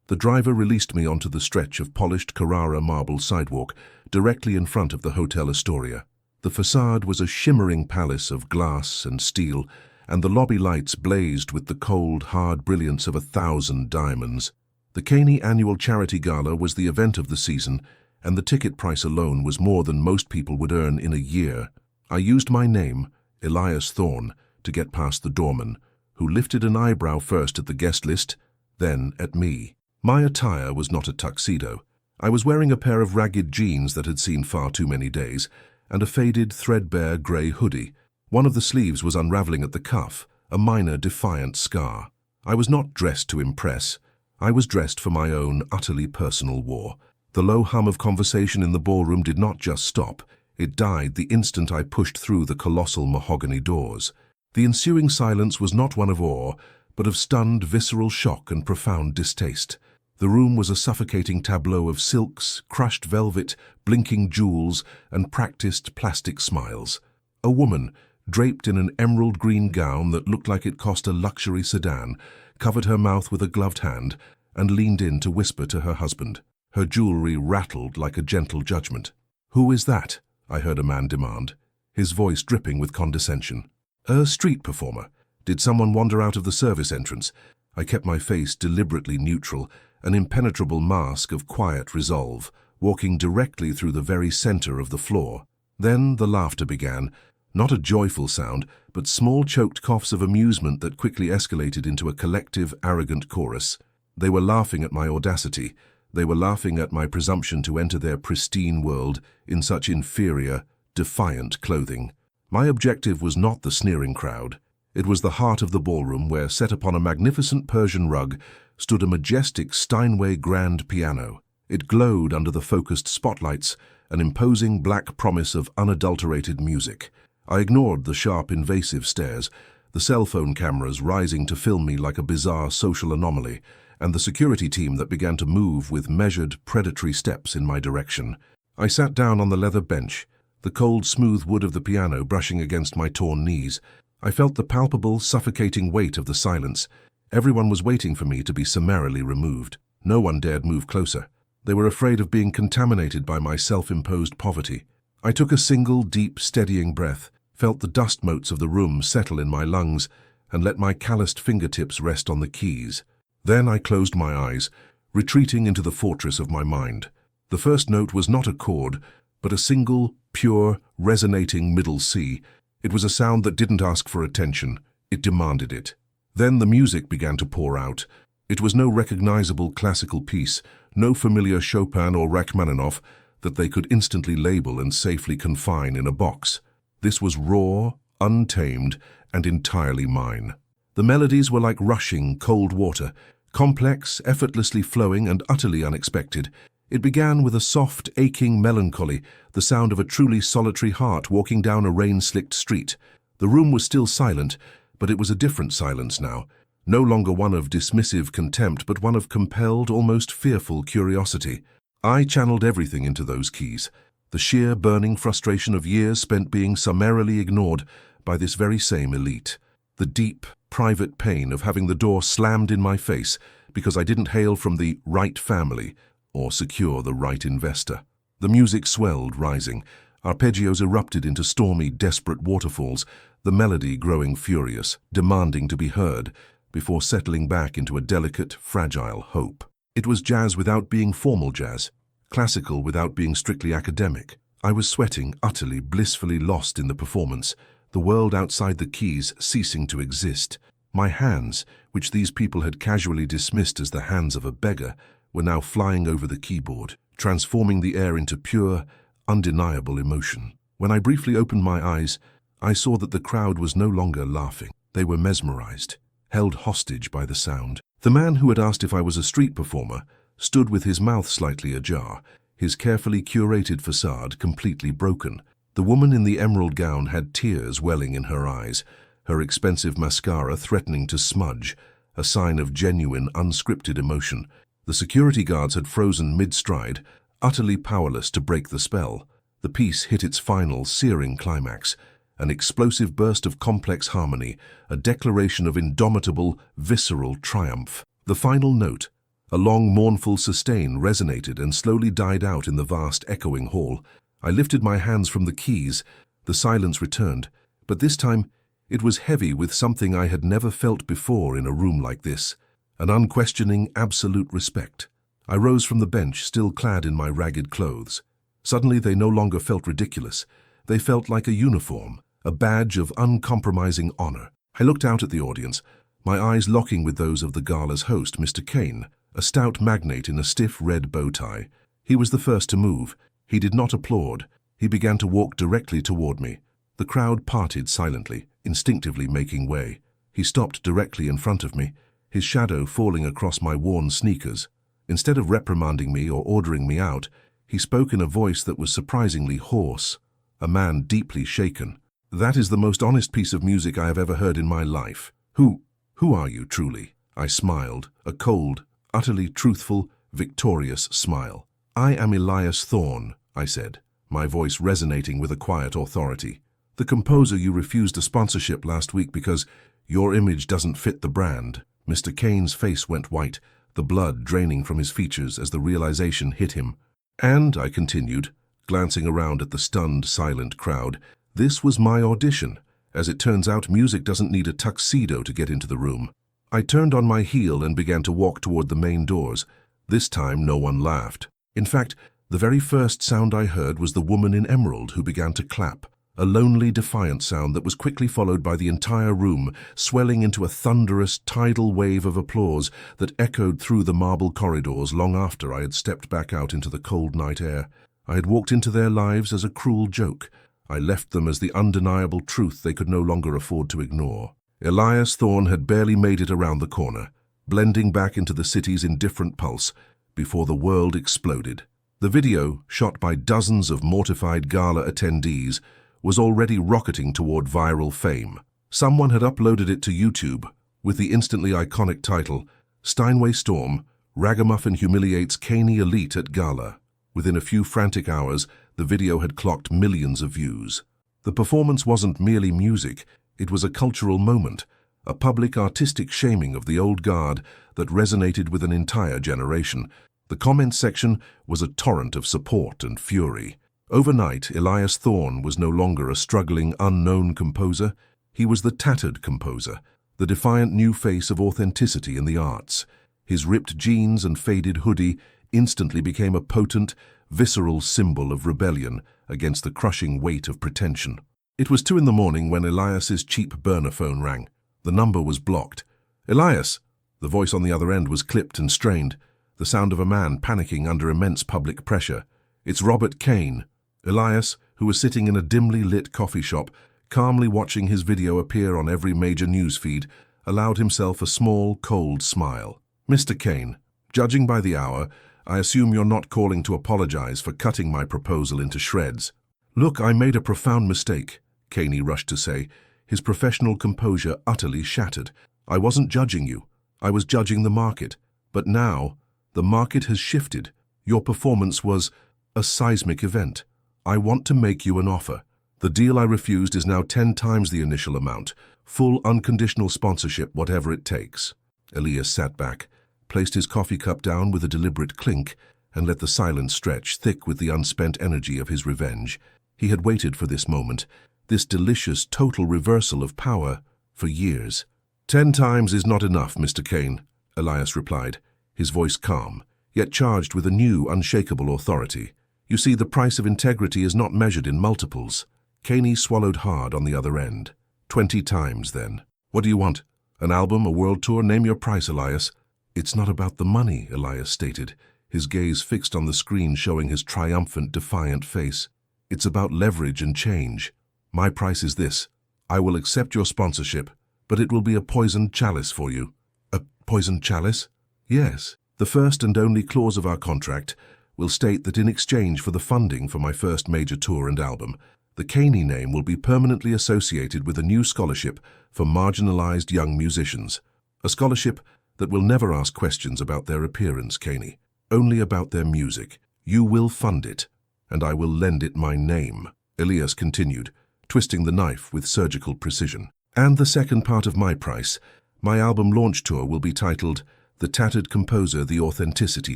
The driver released me onto the stretch of polished Carrara marble sidewalk directly in front of the Hotel Astoria. The facade was a shimmering palace of glass and steel, and the lobby lights blazed with the cold, hard brilliance of 1,000 diamonds. The Caney annual charity gala was the event of the season, and the ticket price alone was more than most people would earn in a year. I used my name, Elias Thorne, to get past the doorman, who lifted an eyebrow first at the guest list, then at me. My attire was not a tuxedo. I was wearing a pair of ragged jeans that had seen far too many days, and a faded, threadbare grey hoodie. One of the sleeves was unraveling at the cuff, a minor defiant scar. I was not dressed to impress. I was dressed for my own utterly personal war. The low hum of conversation in the ballroom did not just stop. It died the instant I pushed through the colossal mahogany doors. The ensuing silence was not one of awe, but of stunned, visceral shock and profound distaste. The room was a suffocating tableau of silks, crushed velvet, blinking jewels, and practiced plastic smiles. A woman, draped in an emerald green gown that looked like it cost a luxury sedan, covered her mouth with a gloved hand and leaned in to whisper to her husband. Her jewelry rattled like a gentle judgment. "Who is that?" I heard a man demand, his voice dripping with condescension. "A street performer. Did someone wander out of the service entrance?" I kept my face deliberately neutral, an impenetrable mask of quiet resolve, walking directly through the very center of the floor. Then the laughter began, not a joyful sound, but small choked coughs of amusement that quickly escalated into a collective, arrogant chorus. They were laughing at my audacity. They were laughing at my presumption to enter their pristine world in such inferior, defiant clothing. My objective was not the sneering crowd. It was the heart of the ballroom where, set upon a magnificent Persian rug, stood a majestic Steinway grand piano. It glowed under the focused spotlights, an imposing black promise of unadulterated music. I ignored the sharp, invasive stares, the cell phone cameras rising to film me like a bizarre social anomaly, and the security team that began to move with measured, predatory steps in my direction. I sat down on the leather bench, the cold, smooth wood of the piano brushing against my torn knees. I felt the palpable, suffocating weight of the silence. Everyone was waiting for me to be summarily removed. No one dared move closer. They were afraid of being contaminated by my self-imposed poverty. I took a single, deep, steadying breath, felt the dust motes of the room settle in my lungs, and let my calloused fingertips rest on the keys. Then I closed my eyes, retreating into the fortress of my mind. The first note was not a chord, but a single, pure, resonating middle C. It was a sound that didn't ask for attention. It demanded it. Then the music began to pour out. It was no recognizable classical piece, no familiar Chopin or Rachmaninoff that they could instantly label and safely confine in a box. This was raw, untamed, and entirely mine. The melodies were like rushing, cold water, complex, effortlessly flowing, and utterly unexpected. It began with a soft, aching melancholy, the sound of a truly solitary heart walking down a rain-slicked street. The room was still silent, but it was a different silence now. No longer one of dismissive contempt, but one of compelled, almost fearful curiosity. I channeled everything into those keys. The sheer, burning frustration of years spent being summarily ignored by this very same elite. The deep, private pain of having the door slammed in my face because I didn't hail from the right family or secure the right investor. The music swelled, rising. Arpeggios erupted into stormy, desperate waterfalls, the melody growing furious, demanding to be heard, before settling back into a delicate, fragile hope. It was jazz without being formal jazz, classical without being strictly academic. I was sweating, utterly, blissfully lost in the performance, the world outside the keys ceasing to exist. My hands, which these people had casually dismissed as the hands of a beggar, were now flying over the keyboard, transforming the air into pure, undeniable emotion. When I briefly opened my eyes, I saw that the crowd was no longer laughing. They were mesmerized, held hostage by the sound. The man who had asked if I was a street performer stood with his mouth slightly ajar, his carefully curated facade completely broken. The woman in the emerald gown had tears welling in her eyes, her expensive mascara threatening to smudge, a sign of genuine, unscripted emotion. The security guards had frozen mid-stride, utterly powerless to break the spell. The piece hit its final, searing climax, an explosive burst of complex harmony, a declaration of indomitable, visceral triumph. The final note, A long, mournful sustain resonated and slowly died out in the vast, echoing hall. I lifted my hands from the keys. The silence returned, but this time it was heavy with something I had never felt before in a room like this, an unquestioning, absolute respect. I rose from the bench, still clad in my ragged clothes. Suddenly they no longer felt ridiculous. They felt like a uniform, a badge of uncompromising honor. I looked out at the audience, my eyes locking with those of the gala's host, Mr. Kane, a stout magnate in a stiff red bow tie. He was the first to move. He did not applaud. He began to walk directly toward me. The crowd parted silently, instinctively making way. He stopped directly in front of me, his shadow falling across my worn sneakers. Instead of reprimanding me or ordering me out, he spoke in a voice that was surprisingly hoarse, a man deeply shaken. "That is the most honest piece of music I have ever heard in my life. Who are you, truly?" I smiled, a cold, utterly truthful, victorious smile. "I am Elias Thorne," I said, my voice resonating with a quiet authority. "The composer you refused a sponsorship last week because your image doesn't fit the brand." Mr. Kane's face went white, the blood draining from his features as the realization hit him. "And," I continued, glancing around at the stunned, silent crowd, "this was my audition. As it turns out, music doesn't need a tuxedo to get into the room." I turned on my heel and began to walk toward the main doors. This time no one laughed. In fact, the very first sound I heard was the woman in emerald who began to clap, a lonely, defiant sound that was quickly followed by the entire room, swelling into a thunderous, tidal wave of applause that echoed through the marble corridors long after I had stepped back out into the cold night air. I had walked into their lives as a cruel joke. I left them as the undeniable truth they could no longer afford to ignore. Elias Thorne had barely made it around the corner, blending back into the city's indifferent pulse, before the world exploded. The video, shot by dozens of mortified gala attendees, was already rocketing toward viral fame. Someone had uploaded it to YouTube with the instantly iconic title, "Steinway Storm, Ragamuffin Humiliates Caney Elite at Gala." Within a few frantic hours, the video had clocked millions of views. The performance wasn't merely music, it was a cultural moment, a public artistic shaming of the old guard that resonated with an entire generation. The comments section was a torrent of support and fury. Overnight, Elias Thorne was no longer a struggling, unknown composer. He was the tattered composer, the defiant new face of authenticity in the arts. His ripped jeans and faded hoodie instantly became a potent, visceral symbol of rebellion against the crushing weight of pretension. It was 2 a.m. when Elias's cheap burner phone rang. The number was blocked. "Elias!" The voice on the other end was clipped and strained, the sound of a man panicking under immense public pressure. "It's Robert Kane." Elias, who was sitting in a dimly lit coffee shop, calmly watching his video appear on every major news feed, allowed himself a small, cold smile. "Mr. Kane, judging by the hour, I assume you're not calling to apologize for cutting my proposal into shreds." "Look, I made a profound mistake," Caney rushed to say, his professional composure utterly shattered. "I wasn't judging you. I was judging the market. But now, the market has shifted. Your performance was a seismic event. I want to make you an offer. The deal I refused is now 10 times the initial amount. Full unconditional sponsorship, whatever it takes." Elias sat back, placed his coffee cup down with a deliberate clink, and let the silence stretch, thick with the unspent energy of his revenge. He had waited for this moment, this delicious total reversal of power, for years. "10 times is not enough, Mr. Kane," Elias replied, his voice calm, yet charged with a new, unshakable authority. "You see, the price of integrity is not measured in multiples." Caney swallowed hard on the other end. 20 times, then. "What do you want? An album, a world tour? Name your price, Elias." "It's not about the money," Elias stated, his gaze fixed on the screen showing his triumphant, defiant face. "It's about leverage and change. My price is this. I will accept your sponsorship, but it will be a poisoned chalice for you." "A poisoned chalice?" "Yes. The first and only clause of our contract will state that in exchange for the funding for my first major tour and album, the Caney name will be permanently associated with a new scholarship for marginalized young musicians. A scholarship that will never ask questions about their appearance, Caney, only about their music. You will fund it, and I will lend it my name," Elias continued, twisting the knife with surgical precision. "And the second part of my price, my album launch tour, will be titled The Tattered Composer, The Authenticity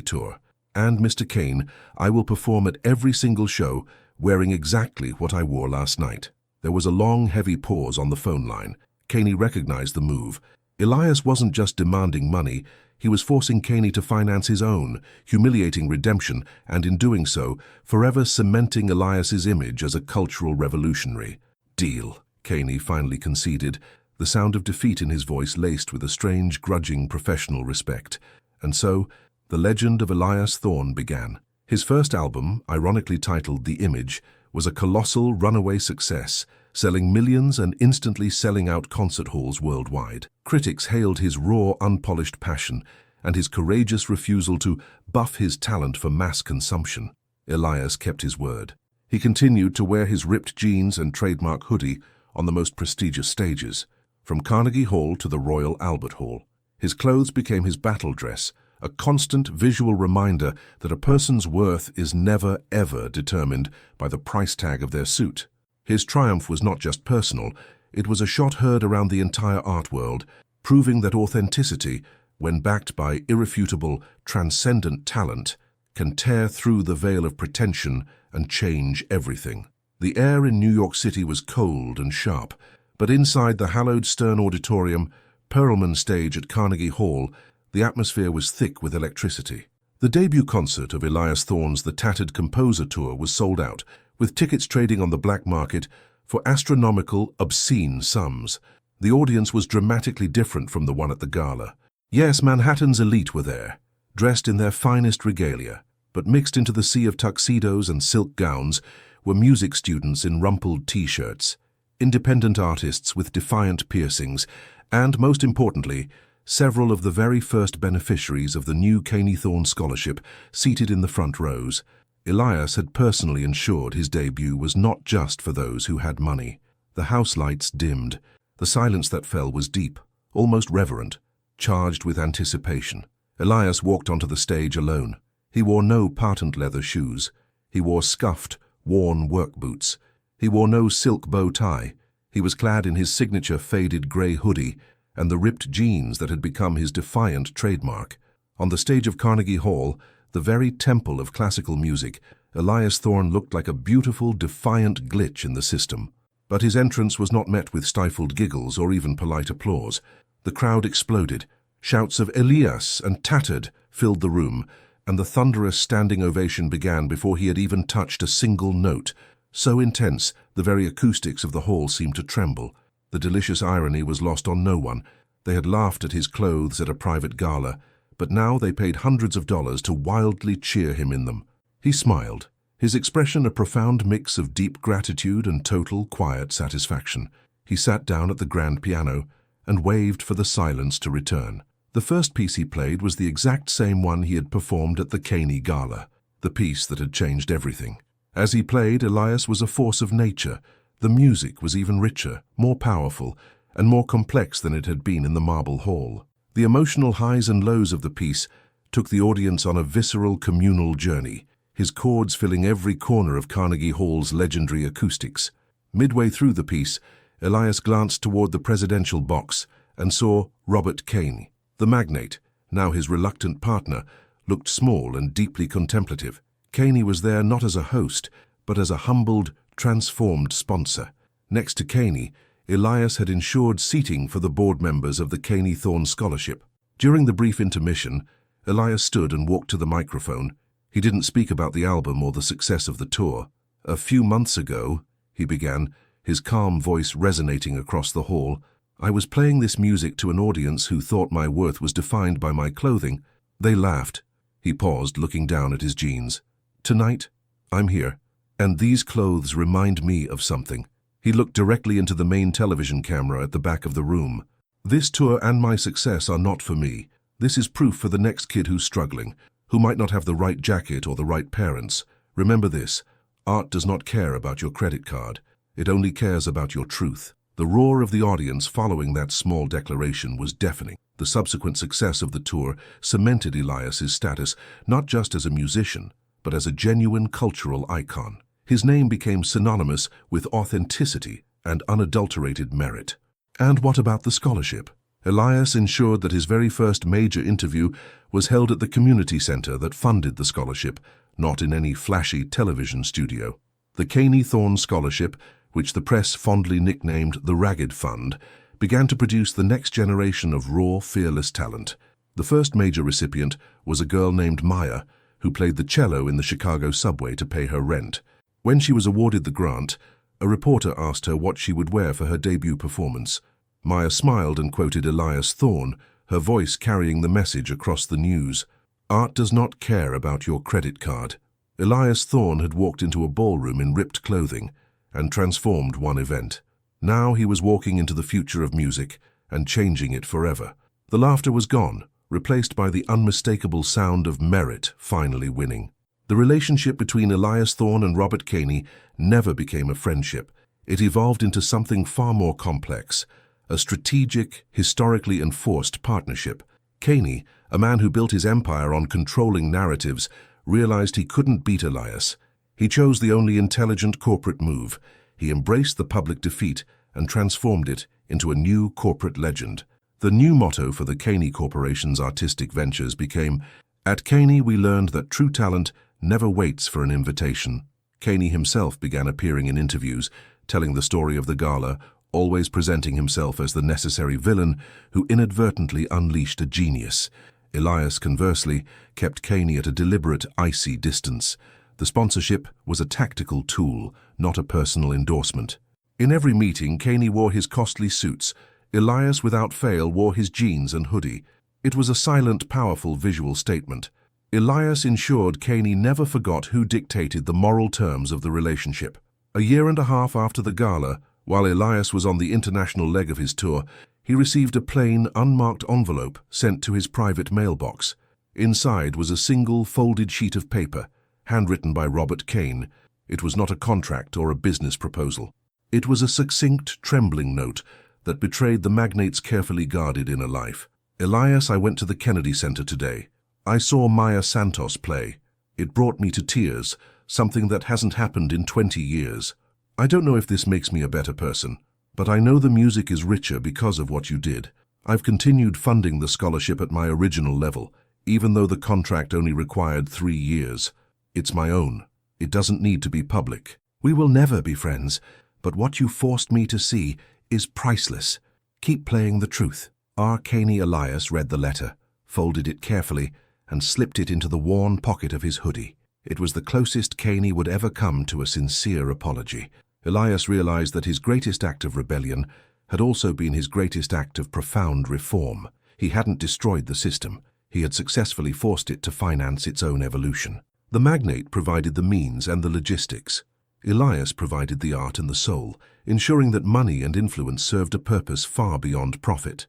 Tour. And Mr. Kane, I will perform at every single show wearing exactly what I wore last night. There was a long, heavy pause on the phone line. Caney recognized the move. Elias wasn't just demanding money, he was forcing Caney to finance his own, humiliating redemption, and in doing so, forever cementing Elias's image as a cultural revolutionary. Deal, Caney finally conceded, the sound of defeat in his voice laced with a strange, grudging professional respect. And so, the legend of Elias Thorne began. His first album, ironically titled The Image, was a colossal runaway success, selling millions and instantly selling out concert halls worldwide. Critics hailed his raw, unpolished passion and his courageous refusal to buff his talent for mass consumption. Elias kept his word. He continued to wear his ripped jeans and trademark hoodie on the most prestigious stages, from Carnegie Hall to the Royal Albert Hall. His clothes became his battle dress, a constant visual reminder that a person's worth is never, ever determined by the price tag of their suit. His triumph was not just personal, it was a shot heard around the entire art world, proving that authenticity, when backed by irrefutable, transcendent talent, can tear through the veil of pretension and change everything. The air in New York City was cold and sharp, but inside the hallowed Stern Auditorium, Perelman stage at Carnegie Hall, the atmosphere was thick with electricity. The debut concert of Elias Thorne's The Tattered Composer Tour was sold out, with tickets trading on the black market for astronomical, obscene sums. The audience was dramatically different from the one at the Gala. Yes, Manhattan's elite were there, dressed in their finest regalia, but mixed into the sea of tuxedos and silk gowns were music students in rumpled T-shirts, independent artists with defiant piercings, and, most importantly, several of the very first beneficiaries of the new Caney Thorne Scholarship seated in the front rows. Elias had personally ensured his debut was not just for those who had money. The house lights dimmed. The silence that fell was deep, almost reverent, charged with anticipation. Elias walked onto the stage alone. He wore no patent leather shoes. He wore scuffed, worn work boots. He wore no silk bow tie. He was clad in his signature faded grey hoodie and the ripped jeans that had become his defiant trademark. On the stage of Carnegie Hall, the very temple of classical music, Elias Thorne looked like a beautiful, defiant glitch in the system. But his entrance was not met with stifled giggles or even polite applause. The crowd exploded. Shouts of "Elias" and "Tattered" filled the room, and the thunderous standing ovation began before he had even touched a single note. So intense, the very acoustics of the hall seemed to tremble. The delicious irony was lost on no one. They had laughed at his clothes at a private gala, but now they paid hundreds of dollars to wildly cheer him in them. He smiled, his expression a profound mix of deep gratitude and total, quiet satisfaction. He sat down at the grand piano and waved for the silence to return. The first piece he played was the exact same one he had performed at the Caney Gala, the piece that had changed everything. As he played, Elias was a force of nature. The music was even richer, more powerful, and more complex than it had been in the Marble Hall. The emotional highs and lows of the piece took the audience on a visceral, communal journey, his chords filling every corner of Carnegie Hall's legendary acoustics. Midway through the piece, Elias glanced toward the presidential box and saw Robert Caney. The magnate, now his reluctant partner, looked small and deeply contemplative. Caney was there not as a host, but as a humbled, transformed sponsor. Next to Caney, Elias had ensured seating for the board members of the Caney Thorne Scholarship. During the brief intermission, Elias stood and walked to the microphone. He didn't speak about the album or the success of the tour. "A few months ago," he began, his calm voice resonating across the hall, "I was playing this music to an audience who thought my worth was defined by my clothing. They laughed." He paused, looking down at his jeans. "Tonight, I'm here, and these clothes remind me of something." He looked directly into the main television camera at the back of the room. "This tour and my success are not for me. This is proof for the next kid who's struggling, who might not have the right jacket or the right parents. Remember this, art does not care about your credit card. It only cares about your truth." The roar of the audience following that small declaration was deafening. The subsequent success of the tour cemented Elias's status not just as a musician, but as a genuine cultural icon. His name became synonymous with authenticity and unadulterated merit. And what about the scholarship? Elias ensured that his very first major interview was held at the community center that funded the scholarship, not in any flashy television studio. The Caney Thorne Scholarship, which the press fondly nicknamed the Ragged Fund, began to produce the next generation of raw, fearless talent. The first major recipient was a girl named Maya, who played the cello in the Chicago subway to pay her rent. When she was awarded the grant, a reporter asked her what she would wear for her debut performance. Maya smiled and quoted Elias Thorne, her voice carrying the message across the news. "Art does not care about your credit card." Elias Thorne had walked into a ballroom in ripped clothing and transformed one event. Now he was walking into the future of music and changing it forever. The laughter was gone, replaced by the unmistakable sound of merit finally winning. The relationship between Elias Thorne and Robert Caney never became a friendship. It evolved into something far more complex, a strategic, historically enforced partnership. Caney, a man who built his empire on controlling narratives, realized he couldn't beat Elias. He chose the only intelligent corporate move. He embraced the public defeat and transformed it into a new corporate legend. The new motto for the Caney Corporation's artistic ventures became, "At Caney we learned that true talent never waits for an invitation." Caney himself began appearing in interviews, telling the story of the Gala, always presenting himself as the necessary villain who inadvertently unleashed a genius. Elias, conversely, kept Caney at a deliberate, icy distance. The sponsorship was a tactical tool, not a personal endorsement. In every meeting, Caney wore his costly suits. Elias, without fail, wore his jeans and hoodie. It was a silent, powerful visual statement. Elias ensured Caney never forgot who dictated the moral terms of the relationship. A year and a half after the Gala, while Elias was on the international leg of his tour, he received a plain, unmarked envelope sent to his private mailbox. Inside was a single, folded sheet of paper, handwritten by Robert Caney. It was not a contract or a business proposal. It was a succinct, trembling note that betrayed the magnate's carefully guarded inner life. "Elias, I went to the Kennedy Center today. I saw Maya Santos play. It brought me to tears, something that hasn't happened in 20 years. I don't know if this makes me a better person, but I know the music is richer because of what you did. I've continued funding the scholarship at my original level, even though the contract only required 3 years. It's my own. It doesn't need to be public. We will never be friends, but what you forced me to see is priceless. Keep playing the truth." R. Caney Elias read the letter, folded it carefully, and slipped it into the worn pocket of his hoodie. It was the closest Caney would ever come to a sincere apology. Elias realized that his greatest act of rebellion had also been his greatest act of profound reform. He hadn't destroyed the system. He had successfully forced it to finance its own evolution. The magnate provided the means and the logistics. Elias provided the art and the soul, ensuring that money and influence served a purpose far beyond profit.